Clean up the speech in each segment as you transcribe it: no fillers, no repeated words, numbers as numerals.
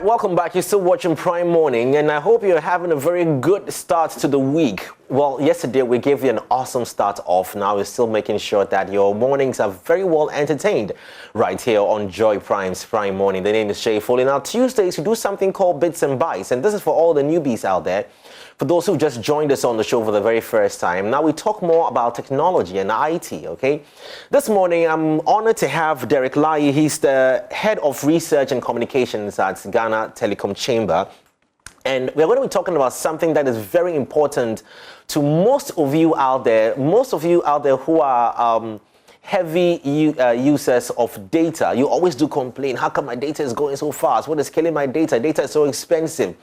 welcome back. You're still watching Prime Morning, and I hope you're having a very good start to the week. Well, yesterday we gave you an awesome start off. Now we're still making sure that your mornings are very well entertained right here on Joy Prime's Prime Morning. The name is Shay Foley. Now, Tuesdays we do something called Bits and Bytes, and this is for all the newbies out there. For those who just joined us on the show for the very first time, now we talk more about technology and IT, okay? This morning, I'm honored to have Derek Lai. He's the head of research and communications at Ghana Telecom Chamber. And we're going to be talking about something that is very important to most of you out there who are heavy users of data. You always do complain, how come my data is going so fast? What is killing my data? Data is so expensive.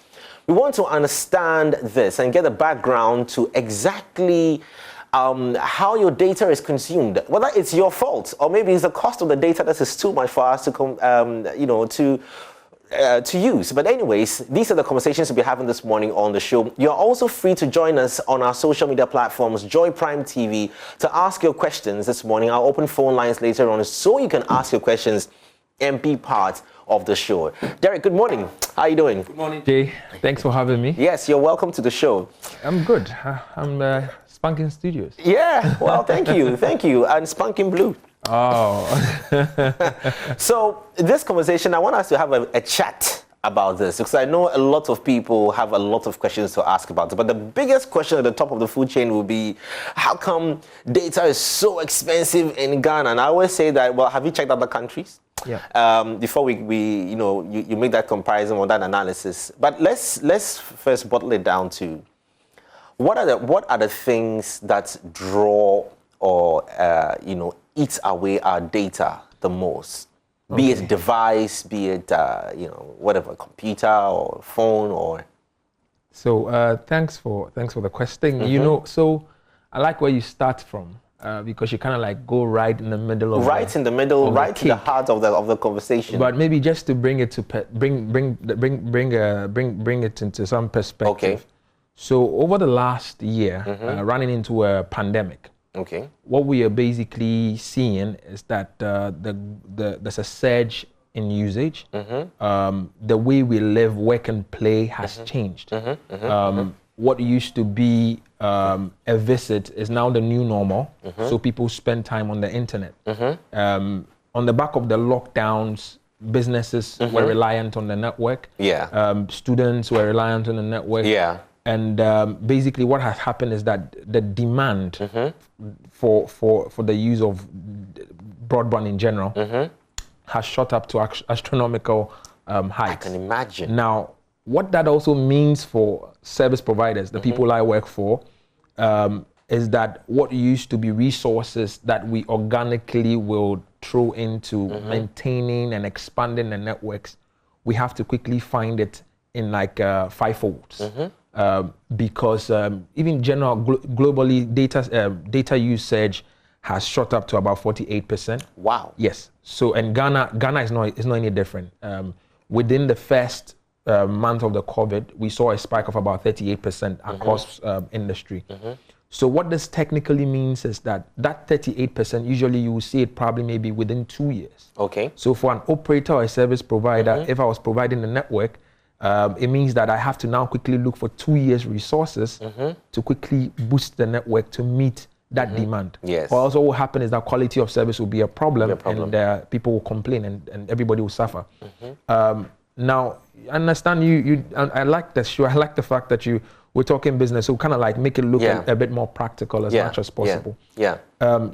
We want to understand this and get a background to exactly how your data is consumed. Whether it's your fault or maybe it's the cost of the data that is too much for us to use. But anyways, these are the conversations we'll be having this morning on the show. You're also free to join us on our social media platforms, Joy Prime TV, to ask your questions this morning. I'll open phone lines later on so you can ask your questions and be part of the show. Derek, good morning. How are you doing? Good morning, Jay. Thanks for having me. Yes, you're welcome to the show. I'm good. I'm Spunking Studios. Yeah, well, thank you. Thank you. And Spunking Blue. Oh. So this conversation, I want us to have a chat about this because I know a lot of people have a lot of questions to ask about it. But the biggest question at the top of the food chain will be, how come data is so expensive in Ghana? And I always say that, well, have you checked other countries? Yeah. Before you make that comparison or that analysis. But let's first bottle it down to what are the things that draw or eat away our data the most? Okay. Be it device, be it whatever, computer or phone or. So thanks for the question. Mm-hmm. So I like where you start from. Because you kind of like go right in the middle of right to the heart of the conversation. But maybe just to bring it to bring it into some perspective. Okay. So over the last year, running into a pandemic. Okay. What we are basically seeing is that there's a surge in usage. Mm-hmm. The way we live, work, and play has changed. What used to be a visit is now the new normal. So people spend time on the internet. On the back of the lockdowns, businesses were reliant on the network. Yeah. Students were reliant on the network. Yeah. And basically what has happened is that the demand for the use of broadband in general has shot up to astronomical heights. I can imagine. Now, what that also means for service providers, the people I work for, is that what used to be resources that we organically will throw into maintaining and expanding the networks, we have to quickly find it in like fivefolds. Because even general globally data usage has shot up to about 48%. Wow. Yes. So and Ghana is not any different. Within the first month of the COVID, we saw a spike of about 38% across industry. So what this technically means is that 38%, usually you will see it probably maybe within 2 years. Okay. So for an operator or a service provider, if I was providing the network, it means that I have to now quickly look for 2 years resources to quickly boost the network to meet that demand. Yes. What also will happen is that quality of service will be a problem. And people will complain and everybody will suffer. Now, I understand I like this show. I like the fact that we're talking business, so kind of like make it look a bit more practical as much as possible. Yeah.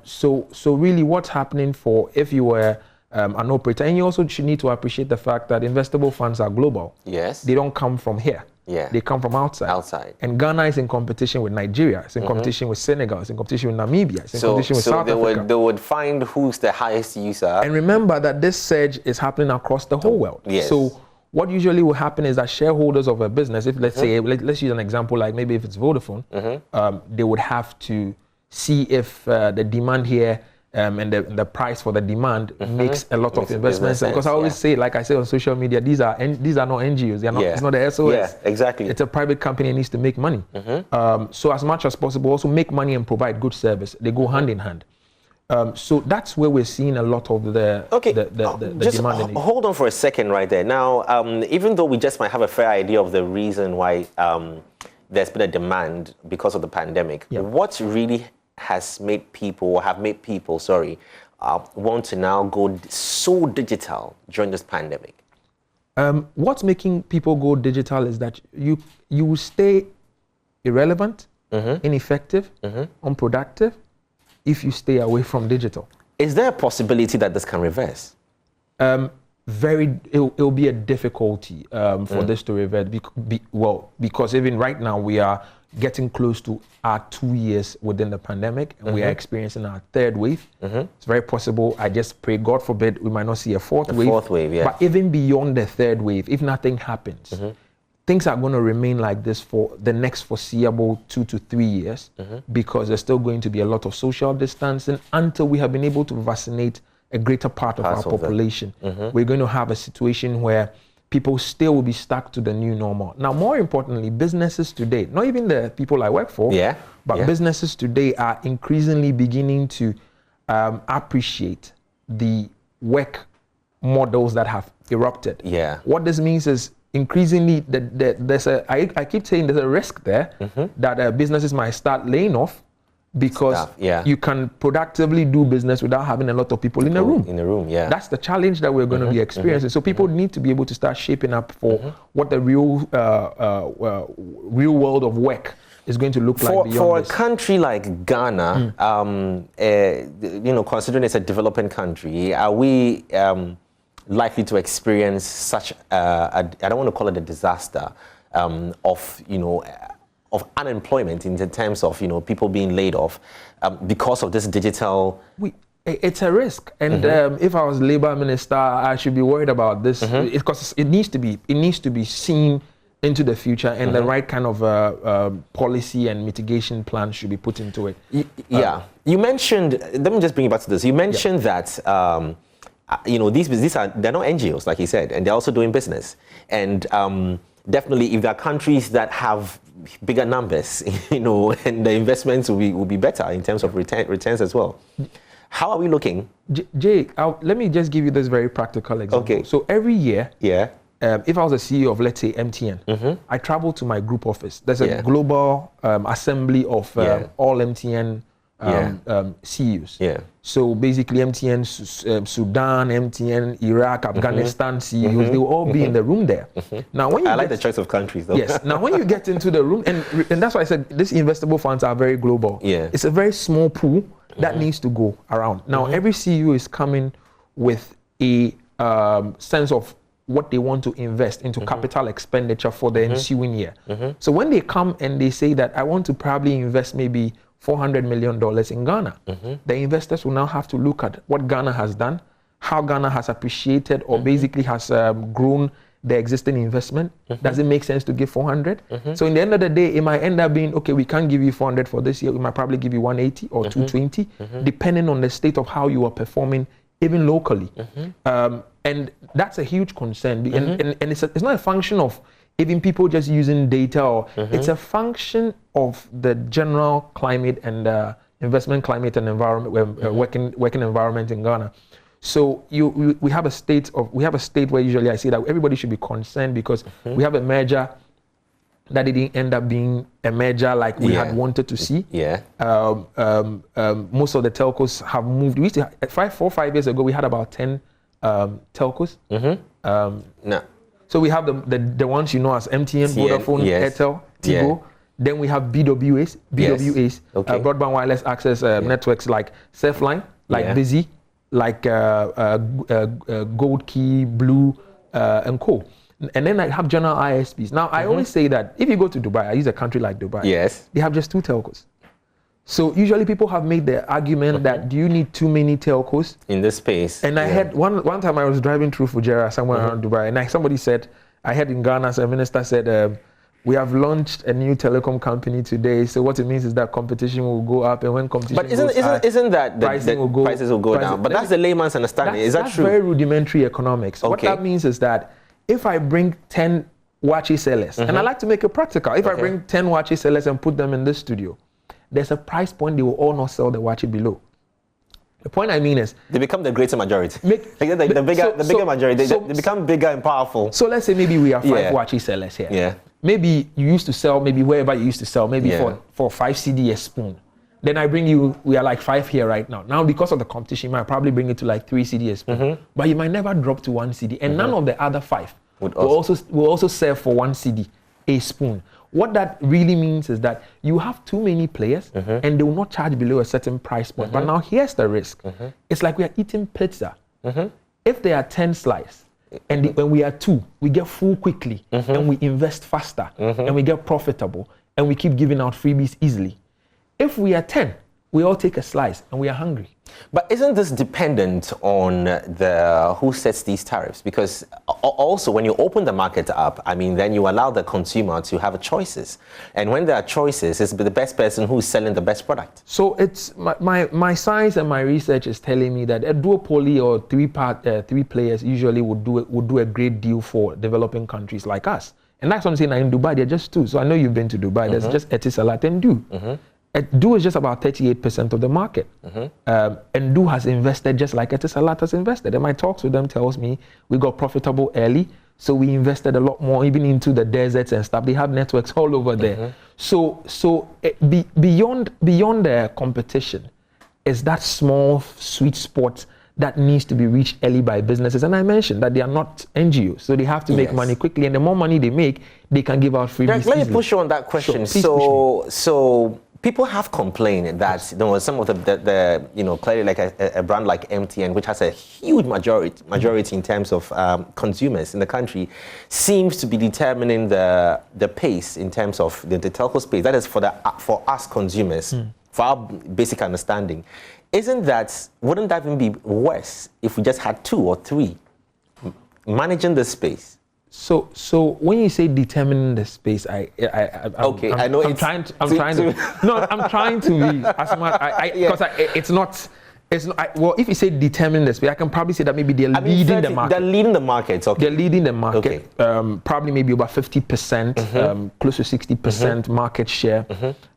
So really what's happening if you were an operator, and you also should need to appreciate the fact that investable funds are global. Yes. They don't come from here. Yeah. They come from outside. And Ghana is in competition with Nigeria. It's in competition with Senegal. It's in competition with Namibia. It's in competition with South Africa. They would find who's the highest user. And remember that this surge is happening across the whole world. Yes. So what usually will happen is that shareholders of a business, if let's say, let's use an example like maybe if it's Vodafone, they would have to see if the demand here and the price for the demand makes a lot of investments. Because I always say, like I say on social media, these are not NGOs. They're not. It's not the SOS. Yeah, exactly. It's a private company and needs to make money. So as much as possible, also make money and provide good service. They go hand in hand. So that's where we're seeing a lot of the just demand. Hold on for a second right there. Now, even though we just might have a fair idea of the reason why there's been a demand because of the pandemic, what really has made people, want to now go so digital during this pandemic? What's making people go digital is that you will stay irrelevant, ineffective, unproductive if you stay away from digital. Is there a possibility that this can reverse? It'll be a difficulty for this to reverse. Because even right now we are getting close to our 2 years within the pandemic, and we are experiencing our third wave. It's very possible. I just pray, God forbid, we might not see a fourth wave. Yeah. But even beyond the third wave, if nothing happens, things are going to remain like this for the next foreseeable 2 to 3 years, because there's still going to be a lot of social distancing until we have been able to vaccinate a greater part of our population. We're going to have a situation where people still will be stuck to the new normal. Now, more importantly, businesses today, not even the people I work for, but businesses today are increasingly beginning to appreciate the work models that have erupted. What this means is increasingly I keep saying there's a risk there that businesses might start laying off, because you can productively do business without having a lot of people in a room. That's the challenge that we're going to be experiencing. So people need to be able to start shaping up for what the real world of work is going to look like beyond for this. A country like Ghana, considering it's a developing country, are we likely to experience such I don't want to call it a disaster of unemployment in terms of people being laid off because of this digital? It's a risk, and if I was Labour Minister, I should be worried about this, because it needs to be seen into the future, and the right kind of policy and mitigation plan should be put into it. You mentioned. Let me just bring you back to this. You mentioned that. These are, they're not NGOs, like you said, and they're also doing business. And definitely, if there are countries that have bigger numbers, and the investments will be better in terms of returns as well. How are we looking? Jay, let me just give you this very practical example. Okay. So every year, if I was a CEO of, let's say, MTN, I travel to my group office. There's a global assembly of all MTN CEOs. So basically MTN Sudan, MTN Iraq, Afghanistan CEOs, they will all be in the room there. Now, when you I like the choice of countries though. Yes. Now, when you get into the room, and that's why I said these investable funds are very global. It's a very small pool that needs to go around. Now, every CEO is coming with a sense of what they want to invest into capital expenditure for the ensuing year. So when they come and they say that I want to probably invest maybe $400 million in Ghana, the investors will now have to look at what Ghana has done, how Ghana has appreciated or basically has grown the existing investment. Does it make sense to give 400? So in the end of the day, it might end up being, okay, we can't give you 400 for this year. We might probably give you 180 or 220, depending on the state of how you are performing, even locally. And that's a huge concern. And it's not a function of even people just using data, or it's a function of the general climate and investment climate and environment, working environment in Ghana. So we have a state where usually I say that everybody should be concerned, because we have a merger that didn't end up being a merger like we had wanted to see. Most of the telcos have moved. We used to 4 or 5 years ago we had about 10 telcos. So we have the ones as MTN, Vodafone, Airtel, Tigo. Then we have BWAs, broadband wireless access networks like Surfline, like Busy, like Gold Key, Blue, and Co. And then I have general ISPs. Now, I always say that if you go to Dubai, I use a country like Dubai, they have just 2 telcos. So usually people have made the argument that do you need too many telcos in this space? And I had one time I was driving through Fujairah somewhere around Dubai, and somebody said, I heard in Ghana, so a minister said, we have launched a new telecom company today. So what it means is that competition will go up, and when competition goes up, isn't that prices will go down? But that's the layman's understanding. Is that true? That's very rudimentary economics. What that means is that if I bring 10 Wachi sellers, and I like to make it practical, if I bring 10 Wachi sellers and put them in this studio, there's a price point they will all not sell the Wachi below. The point I mean is they become the greater majority. The bigger majority. They become bigger and powerful. So let's say maybe we are 5 wachi sellers here. Yeah. Maybe you used to sell, maybe wherever you used to sell, maybe for 5 CD a spoon. Then I bring you, we are like 5 here right now. Now because of the competition, you might probably bring it to like 3 CD a spoon. But you might never drop to 1 CD. And none of the other 5 will also serve for 1 CD a spoon. What that really means is that you have too many players and they will not charge below a certain price point. But now here's the risk. It's like we are eating pizza. If there are 10 slices and when we are 2, we get full quickly and we invest faster and we get profitable and we keep giving out freebies easily. If we are 10, we all take a slice and we are hungry. But isn't this dependent on who sets these tariffs? Because also when you open the market up, I mean, then you allow the consumer to have choices. And when there are choices, it's the best person who's selling the best product. So it's my science and my research is telling me that a duopoly or 3 players usually would do a great deal for developing countries like us. And that's what I'm saying. In Dubai, they're just 2. So I know you've been to Dubai. There's just Etisalat and Du. Du is just about 38% of the market. And Du has invested just like Etisalat has invested. And my talks with them tells me we got profitable early. So we invested a lot more even into the deserts and stuff. They have networks all over there. So beyond the competition is that small sweet spot that needs to be reached early by businesses. And I mentioned that they are not NGOs, so they have to make money quickly. And the more money they make, they can give out freebies. Let me push you on that question. So people have complained that some of the clearly like a brand like MTN, which has a huge majority in terms of consumers in the country, seems to be determining the pace in terms of the telco space. That is for us consumers, for our basic understanding. Wouldn't that even be worse if we just had 2 or 3 managing the space? So when you say determining the space, I'm trying to be as much because it's not. Well, if you say determine the space, I can probably say that maybe they're leading the market. They're leading the market. Okay. They're leading the market. Okay. Probably maybe about 50%, close to 60% market share,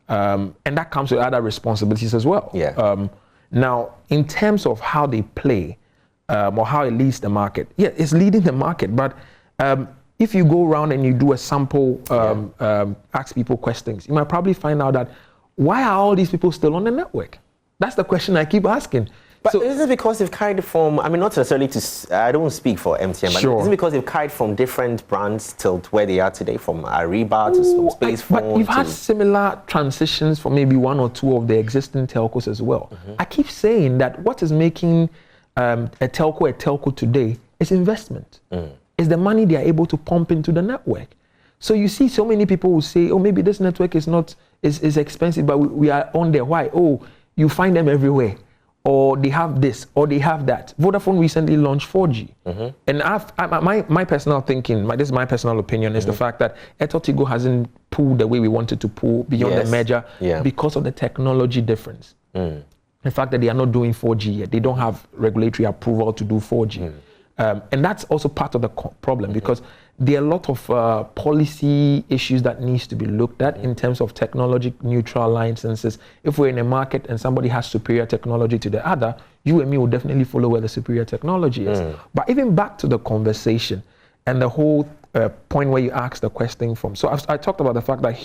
and that comes with other responsibilities as well. Yeah. Now, in terms of how they play or how it leads the market, it's leading the market, but if you go around and you do a sample, ask people questions, you might probably find out that why are all these people still on the network? That's the question I keep asking. But is it because they've carried from, I mean, not necessarily I don't speak for MTN, but is it because they've carried from different brands till where they are today, from Ariba to Space Phone? But you've had similar transitions for maybe 1 or 2 of the existing telcos as well. I keep saying that what is making a telco today is investment. Is the money they are able to pump into the network. So you see so many people will say, oh, maybe this network is expensive, but we are on there. Why? Oh, you find them everywhere. Or they have this, or they have that. Vodafone recently launched 4G. And my personal thinking, this is my personal opinion, is the fact that Etotigo hasn't pulled the way we wanted to pull beyond the merger because of the technology difference. The fact that they are not doing 4G yet. They don't have regulatory approval to do 4G. And that's also part of the problem because there are a lot of policy issues that needs to be looked at in terms of technology neutral licenses. If we're in a market and somebody has superior technology to the other, you and me will definitely follow where the superior technology is. But even back to the conversation and the whole point where you asked the question from. So I talked about the fact that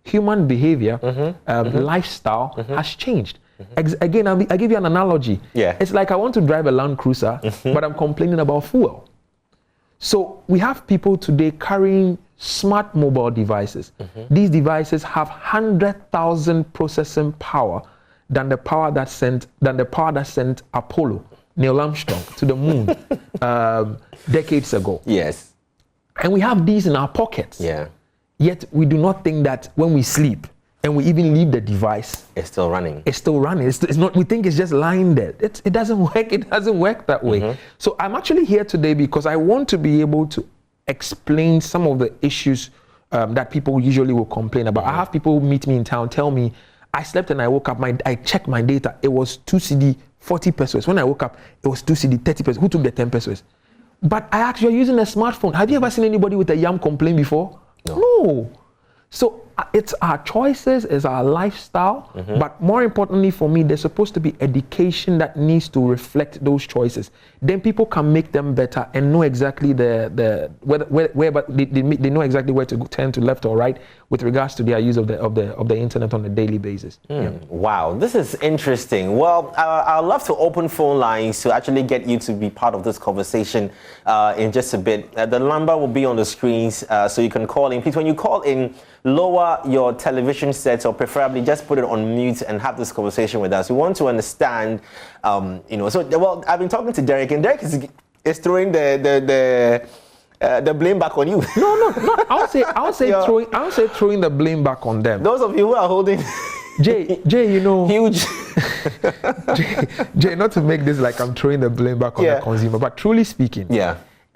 human behavior, lifestyle has changed. Again, I give you an analogy. It's like I want to drive a Land Cruiser, but I'm complaining about fuel. So we have people today carrying smart mobile devices. These devices have 100,000 processing power than the power that sent Apollo, Neil Armstrong, to the moon decades ago. Yes. And we have these in our pockets. Yet we do not think that when we sleep and we even leave the device, it's still running. It's not. We think it's just lying there. It doesn't work. It doesn't work that way. So I'm actually here today because I want to be able to explain some of the issues that people usually will complain about. I have people meet me in town, tell me, I slept and I woke up. I checked my data. It was 2 CD, 40 pesos. When I woke up, it was 2 CD, 30 pesos. Who took the 10 pesos? But I actually using a smartphone. Have you ever seen anybody with a yam complain before? No. So it's our choices, it's our lifestyle, but more importantly for me, there's supposed to be education that needs to reflect those choices. Then people can make them better and know exactly but they know exactly where to turn to left or right with regards to their use of the internet on a daily basis. Wow, this is interesting. Well, I'd love to open phone lines to actually get you to be part of this conversation in just a bit. The number will be on the screens, so you can call in. Please, when you call in, lower your television set, or preferably just put it on mute and have this conversation with us. We want to understand, well, I've been talking to Derek, and Derek is throwing the blame back on you. No. I'll say throwing the blame back on them. Those of you who are holding Jay, huge. Jay, not to make this like I'm throwing the blame back on the consumer, but truly speaking,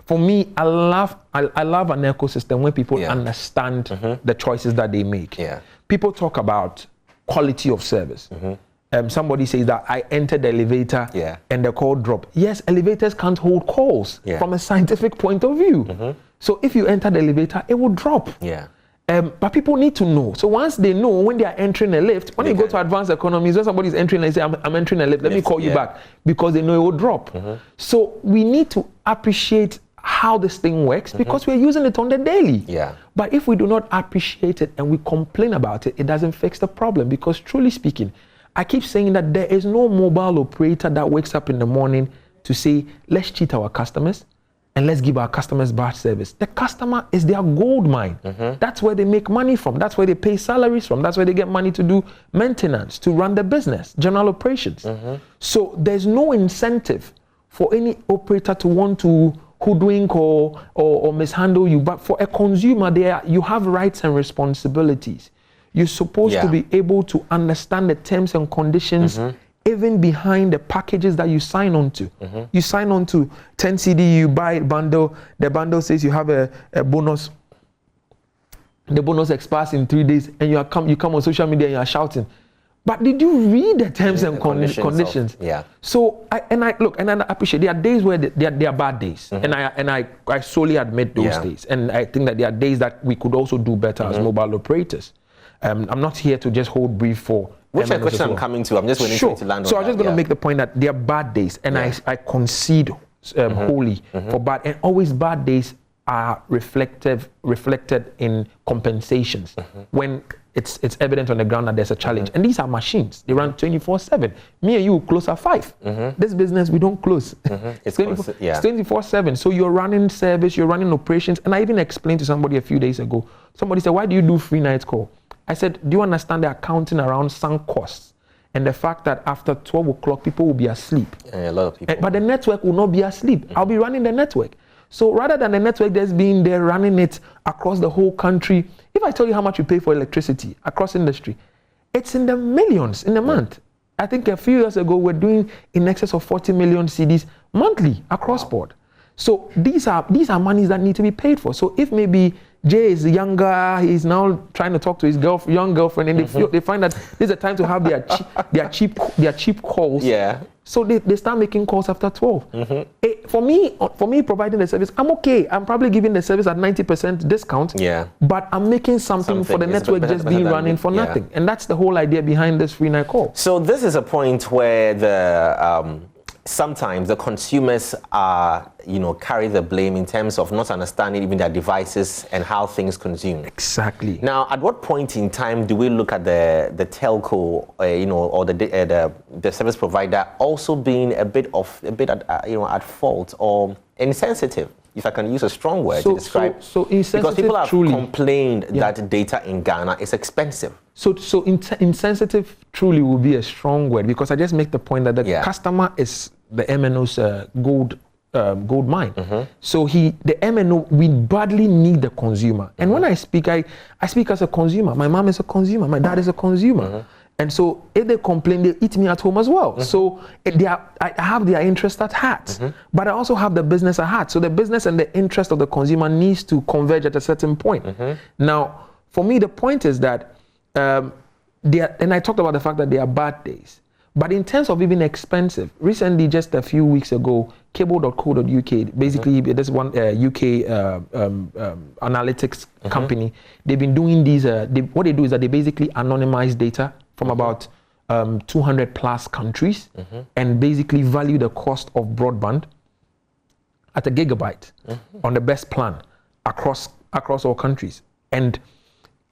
for me, I love an ecosystem where people understand the choices that they make. People talk about quality of service. Somebody says that I entered the elevator and the call dropped. Yes, elevators can't hold calls from a scientific point of view. So if you enter the elevator, it will drop. But people need to know. So once they know, when they are entering a lift, when you go to advanced economies, when somebody's entering and say, I'm entering a lift, let me call you back, because they know it will drop. So we need to appreciate how this thing works, because we're using it on the daily. But if we do not appreciate it and we complain about it, it doesn't fix the problem. Because truly speaking, I keep saying that there is no mobile operator that wakes up in the morning to say, let's cheat our customers and let's give our customers bad service. The customer is their gold mine. That's where they make money from. That's where they pay salaries from. That's where they get money to do maintenance, to run the business, general operations. So there's no incentive for any operator to want to hoodwink or mishandle you. But for a consumer, you have rights and responsibilities. You're supposed to be able to understand the terms and conditions even behind the packages that you sign on to. You sign on to 10 CD, you buy a bundle, the bundle says you have a bonus. The bonus expires in 3 days, and you come on social media and you are shouting. But did you read the terms and conditions? So I appreciate there are days where there are bad days, and I solely admit those days, and I think that there are days that we could also do better as mobile operators. I'm not here to just hold brief for. Which is a question I'm coming to. I'm just waiting to land on. So I'm just going to make the point that there are bad days, and I concede wholly for bad, and always bad days are reflected in compensations when it's evident on the ground that there's a challenge. And these are machines. They run 24/7. Me and you close at 5. This business, we don't close. It's 24/7. So you're running service, you're running operations. And I even explained to somebody a few days ago. Somebody said, why do you do free night call? I said, do you understand the accounting around sunk costs? And the fact that after 12 o'clock, people will be asleep. A lot of people. But the network will not be asleep. I'll be running the network. So rather than the network that's being there running it across the whole country, if I tell you how much you pay for electricity across industry, it's in the millions in a month. I think a few years ago, we're doing in excess of 40 million CDs monthly across board. So these are monies that need to be paid for. So if maybe Jay is younger, he's now trying to talk to his young girlfriend, and they find that this is the time to have their cheap calls. So they start making calls after 12. For me, providing the service, I'm okay. I'm probably giving the service at 90% discount. But I'm making something for the network just being running for nothing. And that's the whole idea behind this free night call. So this is a point where sometimes the consumers are, carry the blame in terms of not understanding even their devices and how things consume. Exactly. Now, at what point in time do we look at the telco, or the service provider also being a bit at fault or insensitive, if I can use a strong word to describe? So insensitive, because people have truly complained that data in Ghana is expensive. So insensitive truly will be a strong word, because I just make the point that the customer is the MNO's gold mine. So the MNO, we badly need the consumer. And when I speak as a consumer. My mom is a consumer. My dad is a consumer. And so if they complain, they eat me at home as well. So I have their interest at heart, but I also have the business at heart. So the business and the interest of the consumer needs to converge at a certain point. Now, for me, the point is that and I talked about the fact that there are bad days. But in terms of even expensive, recently, just a few weeks ago, cable.co.uk, basically there's one UK analytics company. They've been doing these, what they do is that they basically anonymize data from about 200 plus countries and basically value the cost of broadband at a gigabyte on the best plan across all countries. And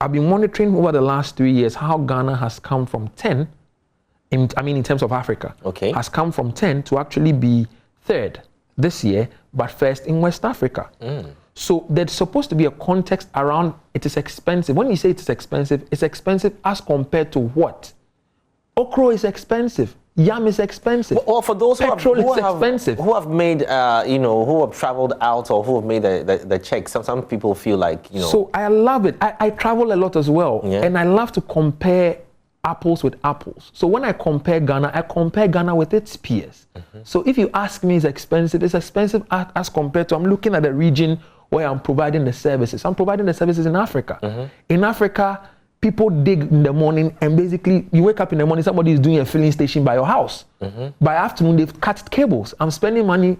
I've been monitoring over the last 3 years how Ghana has come from 10, in terms of Africa, has come from 10 to actually be third this year, but first in West Africa. So there's supposed to be a context around it is expensive. When you say it's expensive as compared to what? Okra is expensive. Yam is expensive. Well, for those who who have made, who have traveled out or who have made the check, some people feel like, So I love it. I travel a lot as well, and I love to compare apples with apples. So when I compare Ghana with its peers. So if you ask me, it's expensive as compared to, I'm looking at the region where I'm providing the services. I'm providing the services in Africa. In Africa, people dig in the morning and basically you wake up in the morning, somebody is doing a filling station by your house. By afternoon, they've cut cables. I'm spending money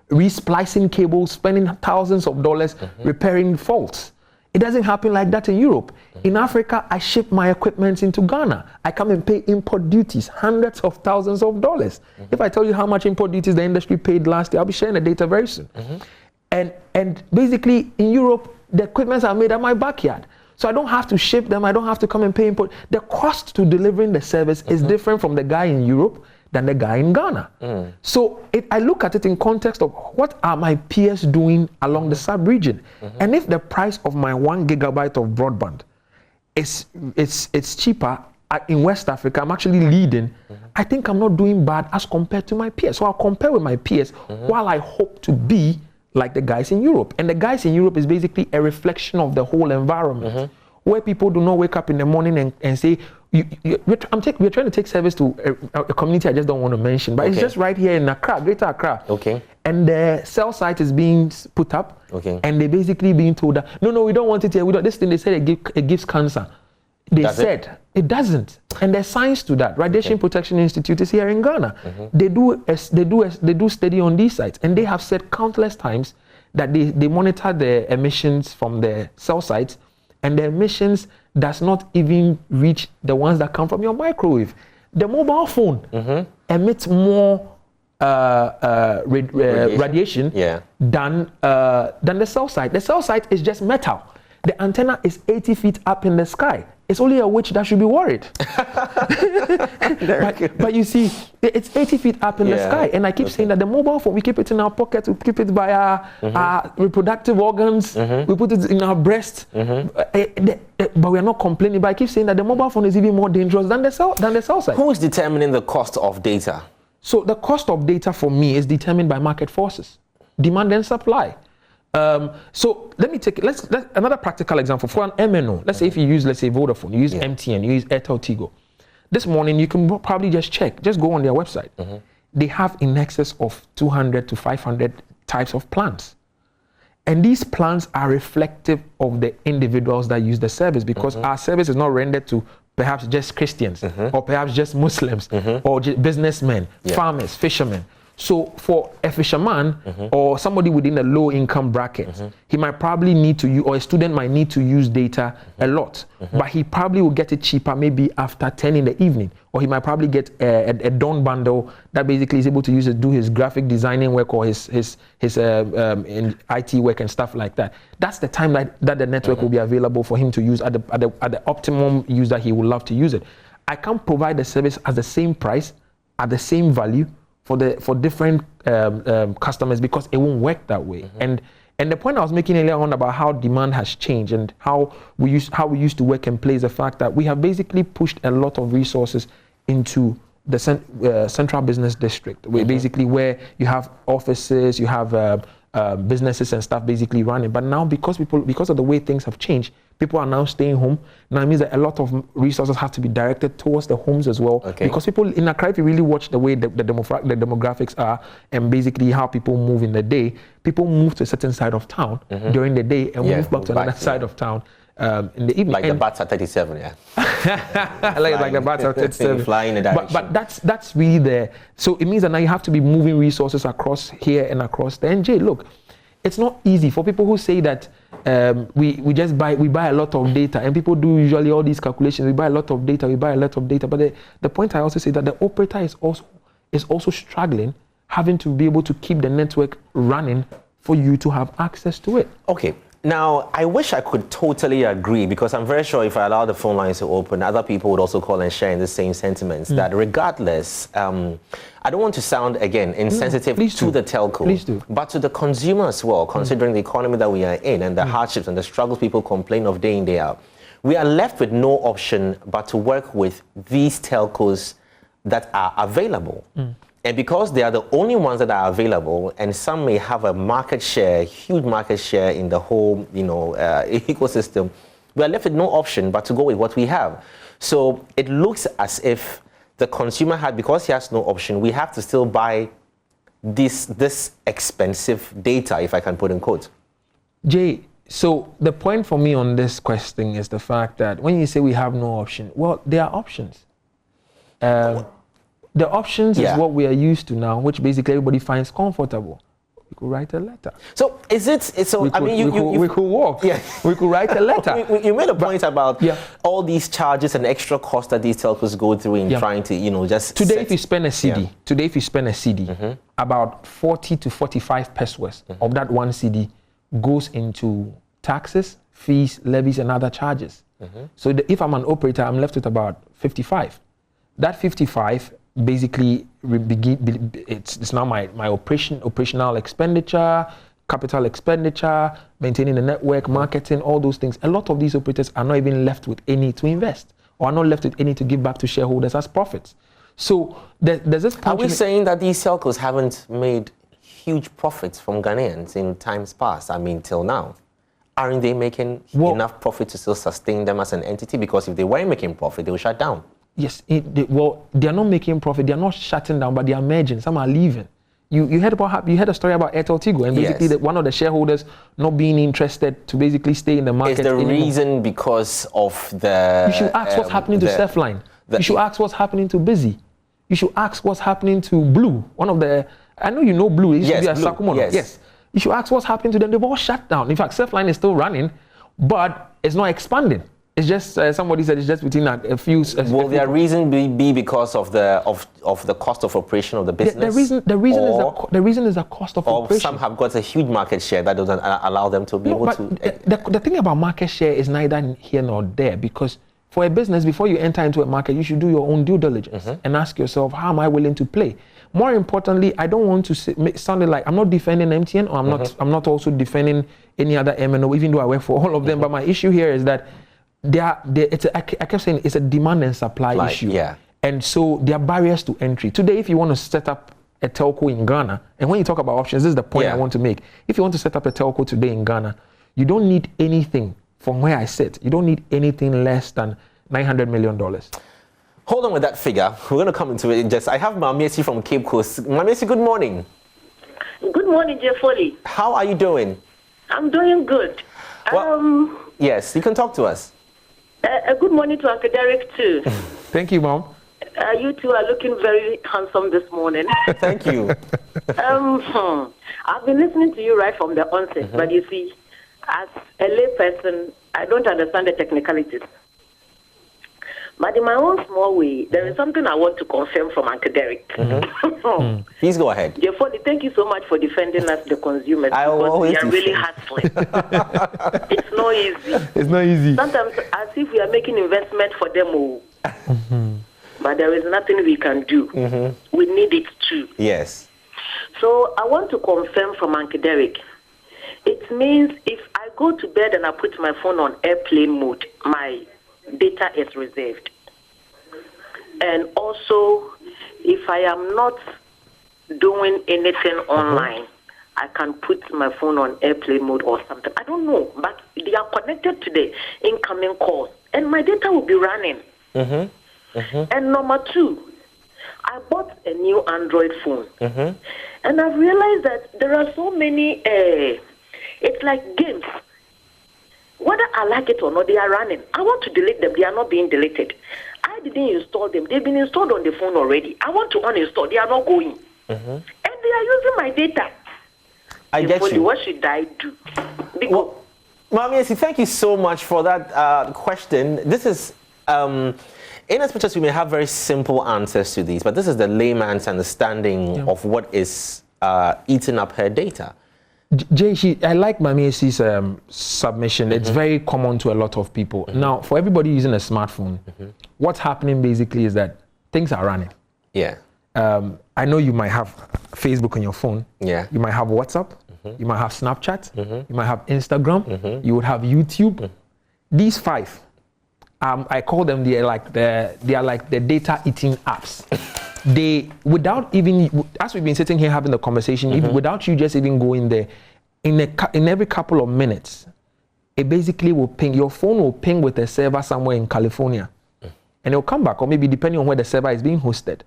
resplicing cables, spending thousands of dollars repairing faults. It doesn't happen like that in Europe. In Africa, I ship my equipment into Ghana. I come and pay import duties, hundreds of thousands of dollars. If I tell you how much import duties the industry paid last year, I'll be sharing the data very soon. And basically in Europe, the equipments are made at my backyard. So I don't have to ship them. I don't have to come and pay import. The cost to delivering the service is different from the guy in Europe than the guy in Ghana. So I look at it in context of what are my peers doing along the sub-region. And if the price of my 1 gigabyte of broadband it's cheaper in West Africa, I'm actually leading, I think I'm not doing bad as compared to my peers. So I'll compare with my peers while I hope to be like the guys in Europe. And the guys in Europe is basically a reflection of the whole environment, where people do not wake up in the morning and say, we're trying to take service to a community I just don't want to mention, but it's just right here in Accra, Greater Accra. And the cell site is being put up, and they're basically being told that, no, we don't want it here. This thing, they said it gives cancer. They said it doesn't, and there's science to that. Radiation Protection Institute is here in Ghana. They do study on these sites, and they have said countless times that they monitor the emissions from the cell sites, and the emissions does not even reach the ones that come from your microwave. The mobile phone emits more radiation than the cell site. The cell site is just metal. The antenna is 80 feet up in the sky. It's only a witch that should be worried. but you see, it's 80 feet up in the sky. And I keep saying that the mobile phone, we keep it in our pocket, we keep it by our reproductive organs, we put it in our breast. But we are not complaining. But I keep saying that the mobile phone is even more dangerous than the cell site. Who is determining the cost of data? So the cost of data for me is determined by market forces, demand and supply. So let me take let's another practical example for an MNO. Let's say if you use, let's say Vodafone, you use MTN, you use Airtel Tigo. This morning you can probably just go on their website. They have in excess of 200 to 500 types of plans. And these plans are reflective of the individuals that use the service, because our service is not rendered to perhaps just Christians or perhaps just Muslims or just businessmen, farmers, fishermen. So for a fisherman or somebody within a low income bracket, he might probably need to use, or a student might need to use data a lot, but he probably will get it cheaper maybe after 10 in the evening, or he might probably get a dawn bundle that basically is able to use it, do his graphic designing work or his in IT work and stuff like that. That's the time that the network will be available for him to use at the optimum use that he would love to use it. I can't provide the service at the same price, at the same value, for different customers, because it won't work that way. And the point I was making earlier on about how demand has changed and how we used to work and play is the fact that we have basically pushed a lot of resources into the central business district, where basically where you have offices, you have businesses and stuff basically running. But now because of the way things have changed, people are now staying home. Now it means that a lot of resources have to be directed towards the homes as well. Because people in Accra, if you really watch the way the demographics are and basically how people move in the day, people move to a certain side of town during the day and move back to another side of town in the evening. Like the bats at 37, yeah. like the bats at 37. Flying in the direction. But that's really there. So it means that now you have to be moving resources across here and across there. And Jay, look, it's not easy for people who say that we buy a lot of data, and people do usually all these calculations. We buy a lot of data. But the point I also say that the operator is also struggling, having to be able to keep the network running for you to have access to it. Okay. Now, I wish I could totally agree, because I'm very sure if I allow the phone lines to open, other people would also call and share in the same sentiments, that regardless, I don't want to sound, again, insensitive to the telco, but to the consumer as well, considering the economy that we are in and the hardships and the struggles people complain of day in, day out. We are left with no option but to work with these telcos that are available. And because they are the only ones that are available, and some may have a market share, huge market share in the whole, ecosystem, we are left with no option but to go with what we have. So it looks as if the consumer because he has no option, we have to still buy this expensive data, if I can put in quotes. Jay, so the point for me on this question is the fact that when you say we have no option, well, there are options. The options is what we are used to now, which basically everybody finds comfortable. We could write a letter. So is it? So we could walk. Yeah. We could write a letter. You made a point about all these charges and extra costs that these telcos go through in trying to just. Today, if you spend a CD, about 40 to 45 pesos of that one CD goes into taxes, fees, levies, and other charges. So if I'm an operator, I'm left with about 55. That 55. Basically, it's now my operational expenditure, capital expenditure, maintaining the network, marketing, all those things. A lot of these operators are not even left with any to invest, or are not left with any to give back to shareholders as profits. So there's this point. Are we saying that these telcos haven't made huge profits from Ghanaians in times past? I mean, till now. Aren't they making enough profit to still sustain them as an entity? Because if they weren't making profit, they would shut down. Yes, they are not making profit. They are not shutting down, but they are merging. Some are leaving. You heard a story about Airtel Tigo, and basically one of the shareholders not being interested to basically stay in the market. Is the reason because of the? You should ask what's happening to Surfline. You should ask what's happening to Busy. You should ask what's happening to Blue. One of the, I know you know Blue. It used to be a Sakumono. Yes. You should ask what's happening to them. They've all shut down. In fact, Surfline is still running, but it's not expanding. It's just somebody said it's just within a few. Will their reason be because of the cost of operation of the business? The reason is the cost of operation. Some have got a huge market share that doesn't allow them to be able to. The thing about market share is neither here nor there, because for a business, before you enter into a market, you should do your own due diligence and ask yourself, how am I willing to play? More importantly, I don't want to sound like I'm not defending MTN, or I'm not also defending any other MNO, even though I work for all of them. But my issue here is that I kept saying it's a demand and supply issue. Yeah. And so there are barriers to entry. Today, if you want to set up a telco in Ghana, and when you talk about options, this is the point I want to make. If you want to set up a telco today in Ghana, you don't need anything from where I sit. You don't need anything less than $900 million. Hold on with that figure. We're going to come into it in just. I have Mamesi from Cape Coast. Mamesi, good morning. Good morning, Jeff Foley. How are you doing? I'm doing good. Well, yes, you can talk to us. A good morning to Uncle Derek, too. Thank you, Mom. You two are looking very handsome this morning. Thank you. I've been listening to you right from the onset, but you see, as a layperson, I don't understand the technicalities. But in my own small way, there is something I want to confirm from Uncle Derek. Please go ahead. Jeffoli, thank you so much for defending us, the consumers, because we are really hustling. It's not easy. It's not easy. Sometimes as if we are making investment for them all. But there is nothing we can do. We need it too. Yes. So I want to confirm from Uncle Derek. It means if I go to bed and I put my phone on airplane mode, my data is reserved. And also, if I am not doing anything online, I can put my phone on airplane mode or something. I don't know, but they are connected to the incoming calls, and my data will be running. And number two, I bought a new Android phone, and I've realized that there are so many, it's like games. Whether I like it or not, they are running. I want to delete them. They are not being deleted. I didn't install them. They've been installed on the phone already. I want to uninstall. They are not going. And they are using my data. I get you. What should I do? Well, Mami Esi, thank you so much for that question. This is, in as much as we may have very simple answers to these, but this is the layman's understanding of what is eating up her data. Jay, I like Mami Esi's submission. It's very common to a lot of people. Now, for everybody using a smartphone, what's happening basically is that things are running. Yeah. I know you might have Facebook on your phone. Yeah. You might have WhatsApp. You might have Snapchat. You might have Instagram. You would have YouTube. These 5, I call them they are like the data eating apps. They, without even, as we've been sitting here having the conversation, even without you just even going there, in every couple of minutes, it basically will ping. Your phone will ping with a server somewhere in California, and it will come back, or maybe depending on where the server is being hosted,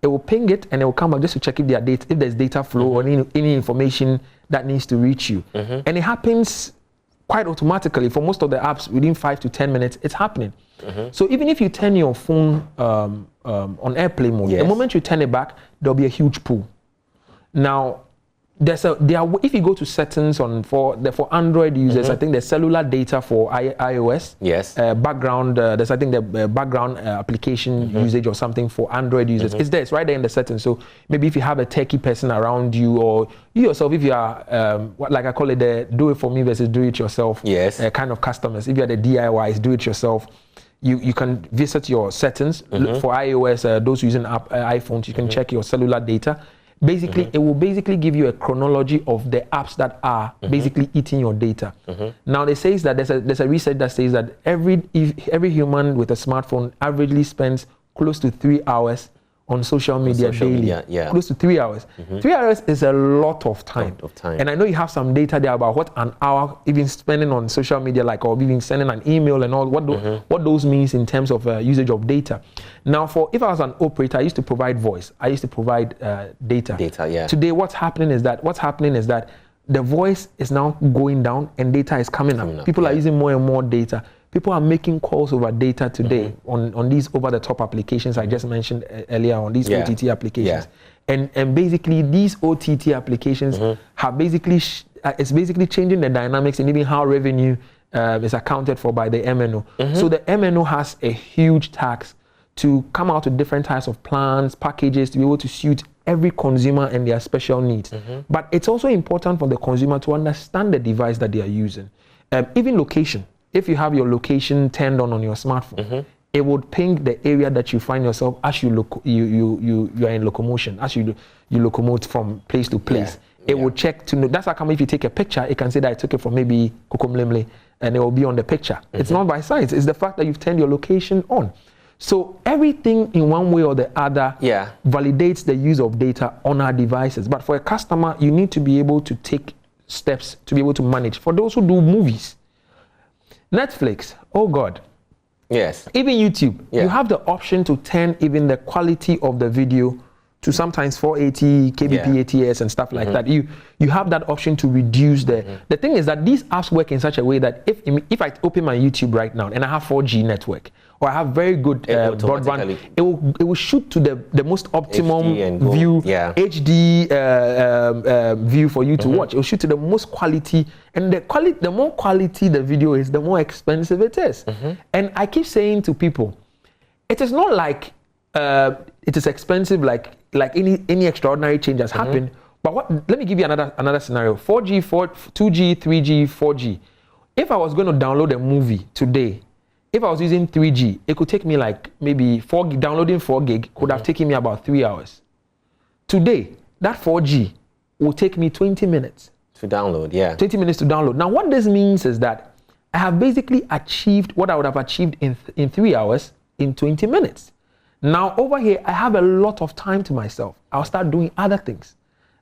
it will ping it and it will come back just to check if there's data flow or any information that needs to reach you. And it happens quite automatically for most of the apps. Within 5 to 10 minutes, it's happening. So even if you turn your phone on airplane mode, the moment you turn it back, there'll be a huge pool. Now, if you go to settings for Android users, I think there's cellular data for iOS. Yes. Background, there's I think the background application usage or something for Android users. It's right there in the settings. So maybe if you have a techie person around you, or you yourself, if you are like I call it the do it for me versus do it yourself kind of customers. If you are the DIYs, do it yourself. You can visit your settings. Look for iOS, those using iPhones, you can check your cellular data. Basically, it will basically give you a chronology of the apps that are basically eating your data. Now, they say that there's a research that says that every human with a smartphone averagely spends close to 3 hours on social media daily. Close to 3 hours. 3 hours is a lot of time. And I know you have some data there about what an hour even spending on social media, like, or even sending an email and all, what those means in terms of usage of data. Now, if I was an operator, I used to provide voice. I used to provide data. Today, what's happening is that the voice is now going down and data is coming up. People are using more and more data. People are making calls over data today on these over-the-top applications I just mentioned earlier, on these OTT applications. And basically, these OTT applications have it's basically changing the dynamics and even how revenue is accounted for by the MNO. So the MNO has a huge task to come out with different types of plans, packages, to be able to suit every consumer and their special needs. But it's also important for the consumer to understand the device that they are using. Even location. If you have your location turned on your smartphone, it would ping the area that you find yourself as you are in locomotion, as you locomote from place to place. It will check to know. That's how come if you take a picture, it can say that I took it from maybe Kokomlemle, and it will be on the picture. It's not by sight. It's the fact that you've turned your location on. So everything in one way or the other validates the use of data on our devices. But for a customer, you need to be able to take steps to be able to manage. For those who do movies, Netflix, oh God. Yes. Even YouTube, you have the option to turn even the quality of the video to sometimes 480 kbp ATS and stuff like that. You have that option to reduce the thing is that these apps work in such a way that if I open my YouTube right now and I have 4G network, or I have very good broadband, it will shoot to the most optimum view, HD view for you to watch. It will shoot to the most quality, and the more quality the video is, the more expensive it is. And I keep saying to people, it is not like it is expensive like any extraordinary change has happened. But let me give you another scenario: 4G, 2G, 3G, 4G. If I was going to download a movie today, if I was using 3G, it could take me like maybe downloading 4 gig could have taken me about 3 hours. Today, that 4G will take me 20 minutes. To download, 20 minutes to download. Now, what this means is that I have basically achieved what I would have achieved in 3 hours in 20 minutes. Now, over here, I have a lot of time to myself. I'll start doing other things.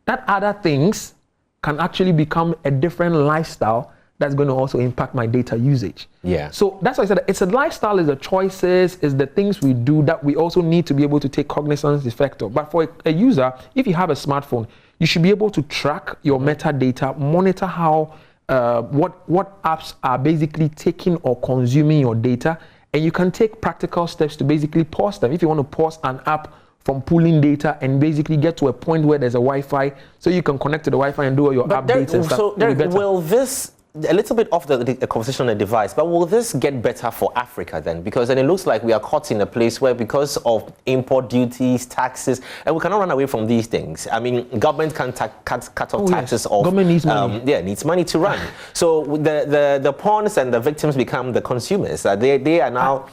That other things can actually become a different lifestyle that's going to also impact my data usage. So that's why I said it's a lifestyle, is the choices, is the things we do that we also need to be able to take cognizance effect of. But for a user, if you have a smartphone, you should be able to track your metadata, monitor how what apps are basically taking or consuming your data, and you can take practical steps to basically pause them. If you want to pause an app from pulling data and basically get to a point where there's a Wi-Fi, so you can connect to the Wi-Fi and do all your updates and stuff. So will this, a little bit off the conversation on the device, but will this get better for Africa then? Because then it looks like we are caught in a place where, because of import duties, taxes, and we cannot run away from these things. I mean, government can cut off taxes off. Government needs money. Needs money to run. So the pawns and the victims become the consumers. They are now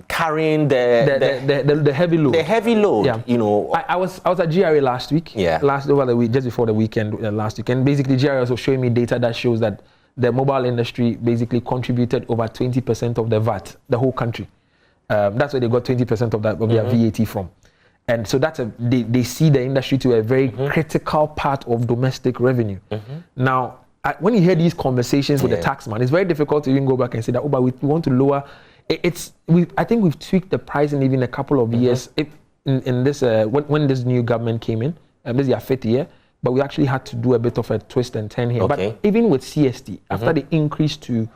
carrying the heavy load. The heavy load. Yeah. You know. I was at GRA last week. Yeah. Over the week, just before the weekend last week, and basically GRA was showing me data that shows that the mobile industry basically contributed over 20% of the VAT, the whole country. That's where they got 20% of that of their VAT from. And so that's they see the industry to a very critical part of domestic revenue. Now, when you hear these conversations with the tax man, it's very difficult to even go back and say that, oh, but we want to lower. I think we've tweaked the pricing even a couple of years in this when this new government came in. This is their 5th year, but we actually had to do a bit of a twist and turn here. Okay. But even with CST, after they increased to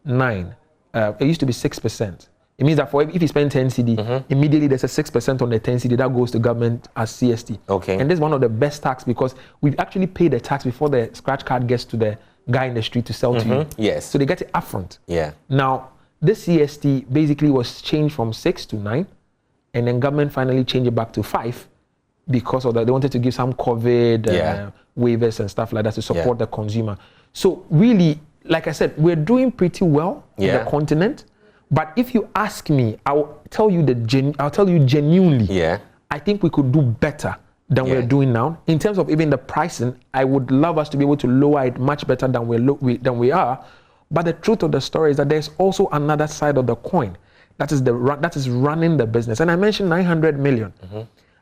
9, it used to be 6%. It means that if you spend 10 CD, immediately there's a 6% on the 10 CD that goes to government as CST. Okay. And this is one of the best tax because we've actually paid the tax before the scratch card gets to the guy in the street to sell to you. Yes. So they get it upfront. Yeah. Now, this CST basically was changed from 6 to 9, and then government finally changed it back to 5 because of that. They wanted to give some COVID waivers and stuff like that to support the consumer. So really, like I said, we're doing pretty well in the continent. But if you ask me, I'll tell you genuinely, I think we could do better than we're doing now. In terms of even the pricing, I would love us to be able to lower it much better than we are. But the truth of the story is that there's also another side of the coin that is running the business. And I mentioned 900 million.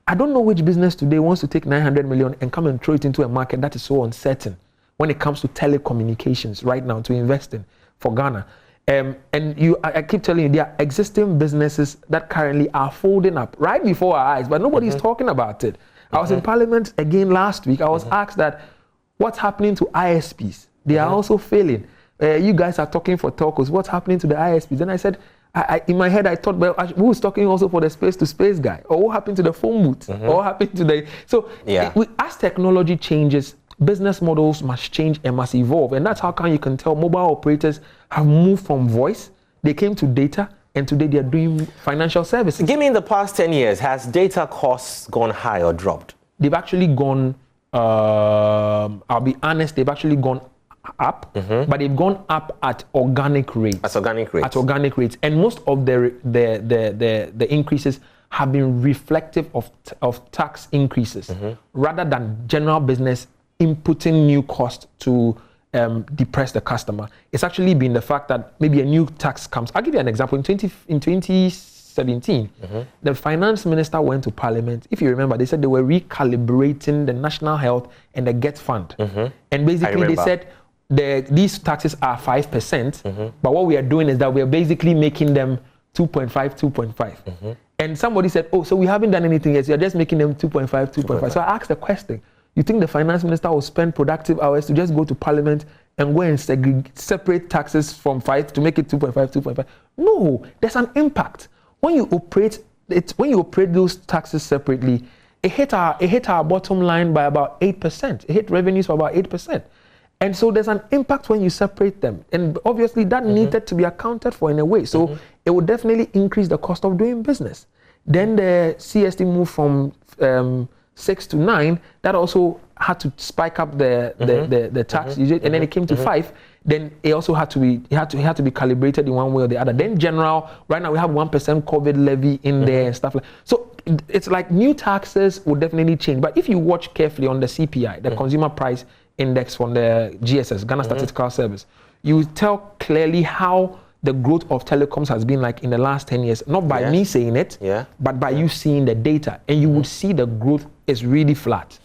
I don't know which business today wants to take 900 million and come and throw it into a market that is so uncertain when it comes to telecommunications right now to invest in for Ghana. I keep telling you, there are existing businesses that currently are folding up right before our eyes, but nobody's talking about it. I was in Parliament again last week. I was asked that what's happening to ISPs? They are also failing. You guys are talking for telcos. What's happening to the ISPs? Then I said, in my head, I thought, well, who's talking also for the space-to-space guy? Or what happened to the phone booth? Or what happened to the... So as technology changes, business models must change and must evolve. And that's how you can tell mobile operators have moved from voice. They came to data. And today they are doing financial services. Give me in the past 10 years, has data costs gone high or dropped? They've actually gone, I'll be honest, they've actually gone up, but they've gone up at organic rates. At organic rates. And most of the increases have been reflective of tax increases rather than general business inputting new cost to depress the customer. It's actually been the fact that maybe a new tax comes. I'll give you an example. In 2017, the finance minister went to Parliament. If you remember, they said they were recalibrating the National Health and the Get Fund. And basically they said these taxes are 5%, but what we are doing is that we are basically making them 2.5. And somebody said, oh, so we haven't done anything yet. You're just making them 2.5. So I asked the question, you think the finance minister will spend productive hours to just go to Parliament and go and separate taxes from 5 to make it 2.5? No, there's an impact. When you operate those taxes separately, it hit our bottom line by about 8%. It hit revenues for about 8%. And so there's an impact when you separate them. And obviously that needed to be accounted for in a way. So it would definitely increase the cost of doing business. Then the CST moved from 6 to 9. That also had to spike up the tax usage. And then it came to 5. Then it also had to be calibrated in one way or the other. Then general, right now we have 1% COVID levy in there and stuff like that. So it's like new taxes will definitely change. But if you watch carefully on the CPI, the Consumer Price Index from the GSS, Ghana Statistical Service, you tell clearly how the growth of telecoms has been like in the last 10 years, not by me saying it, but by you seeing the data. And you would see the growth is really flat.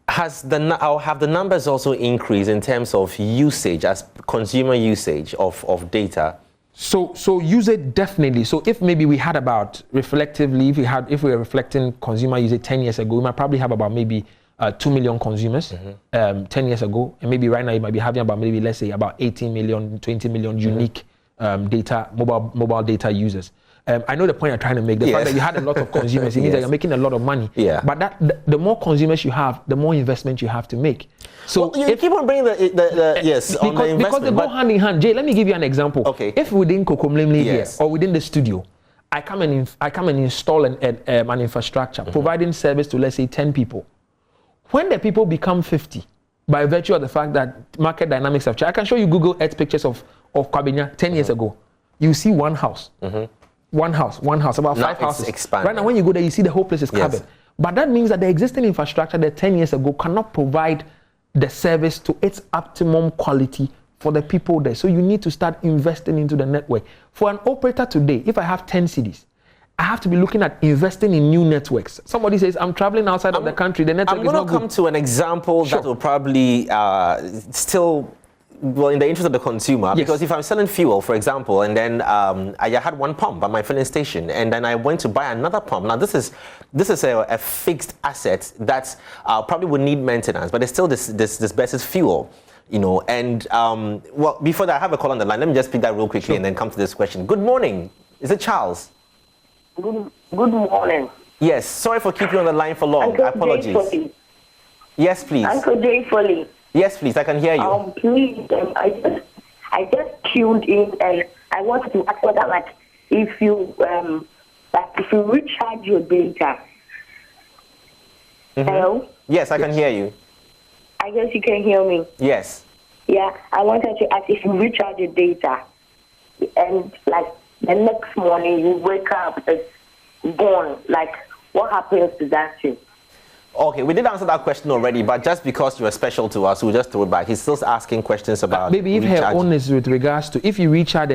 Have the numbers also increased in terms of usage, as consumer usage of data? So usage definitely. So if maybe we had about reflectively, if we were reflecting consumer usage 10 years ago, we might probably have about maybe 2 million consumers 10 years ago, and maybe right now you might be having about maybe let's say about 18 million, 20 million unique data mobile data users. I know the point you're trying to make. The fact that you had a lot of consumers, it means that you're making a lot of money. Yeah. But the more consumers you have, the more investment you have to make. So you keep on bringing the yes on the investment. Because they go hand in hand. Jay, let me give you an example. Okay. If within Kokomlemle here or within the studio, I come and install an infrastructure, providing service to let's say 10 people. When the people become 50, by virtue of the fact that market dynamics have changed, I can show you Google Earth pictures of Kwabenya 10 years ago. You see one house. One house, about now 5 houses. Expanded. Right now, when you go there, you see the whole place is covered. But that means that the existing infrastructure that 10 years ago cannot provide the service to its optimum quality for the people there. So you need to start investing into the network. For an operator today, if I have 10 cities, I have to be looking at investing in new networks. Somebody says, I'm traveling outside of the country, the network is not good. I'm going to come to an example that will probably still, well, in the interest of the consumer, because if I'm selling fuel, for example, and then I had one pump at my filling station, and then I went to buy another pump. Now, this is a fixed asset that probably would need maintenance, but it's still this versus fuel. You know, and well, before that, I have a call on the line. Let me just pick that real quickly and then come to this question. Good morning. Is it Charles? Good morning. Yes, sorry for keeping you on the line for long. Apologies. Yes, please. Uncle Jay Foley. Yes, please. I can hear you. Please, I just tuned in and I wanted to ask whether if you recharge your data. Hello? Yes, I can hear you. I guess you can hear me. Yes. Yeah, I wanted to ask if you recharge your data and the next morning you wake up, it's gone. What happens to that thing? Okay, we did answer that question already, but just because you are special to us, we'll just throw it back. He's still asking questions about maybe if her own is with regards to if you recharge